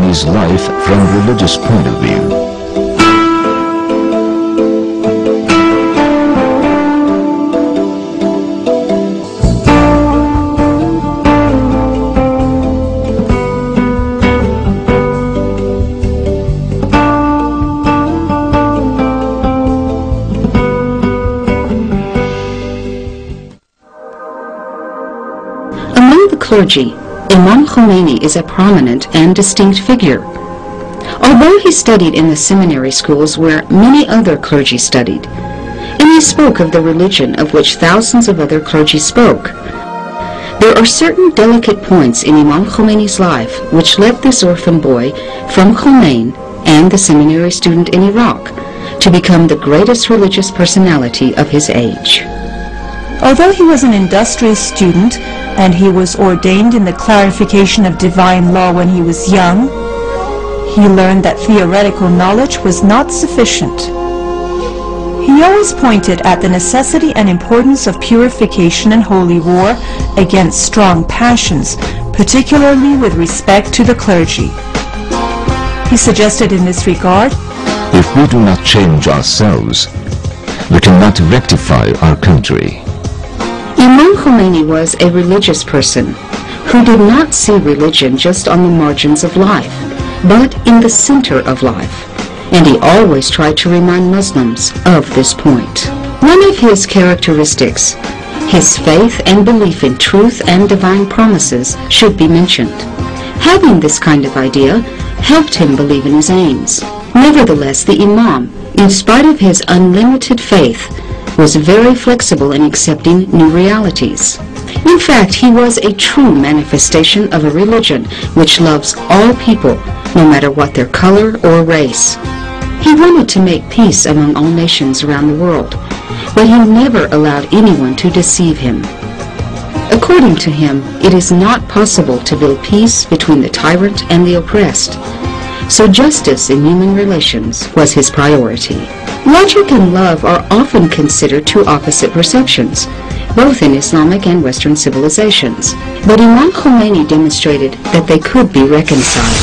Khomeini's life from a religious point of view. Clergy, Imam Khomeini is a prominent and distinct figure. Although he studied in the seminary schools where many other clergy studied, and he spoke of the religion of which thousands of other clergy spoke, there are certain delicate points in Imam Khomeini's life which led this orphan boy from Khomeini and the seminary student in Iraq to become the greatest religious personality of his age. Although he was an industrious student and he was ordained in the clarification of divine law when he was young, he learned that theoretical knowledge was not sufficient. He always pointed at the necessity and importance of purification and holy war against strong passions, particularly with respect to the clergy. He suggested in this regard, if we do not change ourselves, we cannot rectify our country. Imam Khomeini was a religious person who did not see religion just on the margins of life, but in the center of life, and he always tried to remind Muslims of this point. One of his characteristics, his faith and belief in truth and divine promises, should be mentioned. Having this kind of idea helped him believe in his aims. Nevertheless, the Imam, in spite of his unlimited faith, was very flexible in accepting new realities. In fact, he was a true manifestation of a religion which loves all people, no matter what their color or race. He wanted to make peace among all nations around the world, but he never allowed anyone to deceive him. According to him, it is not possible to build peace between the tyrant and the oppressed, so justice in human relations was his priority. Logic and love are often considered two opposite perceptions, both in Islamic and Western civilizations. But Imam Khomeini demonstrated that they could be reconciled.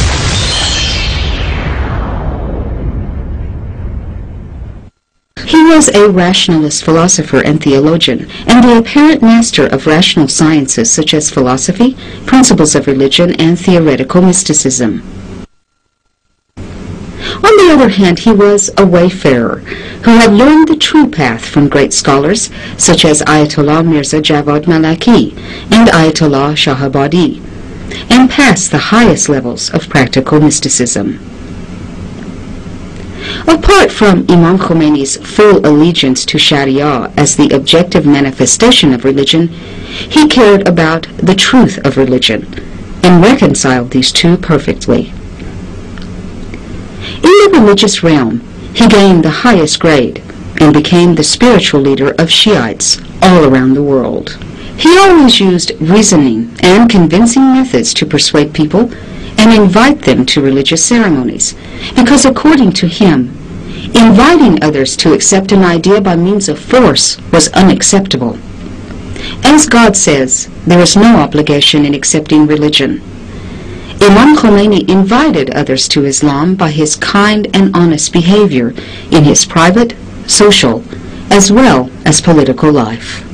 He was a rationalist philosopher and theologian, and the apparent master of rational sciences such as philosophy, principles of religion, and theoretical mysticism. On the other hand, he was a wayfarer who had learned the true path from great scholars such as Ayatollah Mirza Javad Malaki and Ayatollah Shahabadi, and passed the highest levels of practical mysticism. Apart from Imam Khomeini's full allegiance to Sharia as the objective manifestation of religion, he cared about the truth of religion and reconciled these two perfectly. In the religious realm, he gained the highest grade and became the spiritual leader of Shiites all around the world. He always used reasoning and convincing methods to persuade people and invite them to religious ceremonies, because according to him, inviting others to accept an idea by means of force was unacceptable. As God says, there is no obligation in accepting religion. Imam Khomeini invited others to Islam by his kind and honest behavior in his private, social, as well as political life.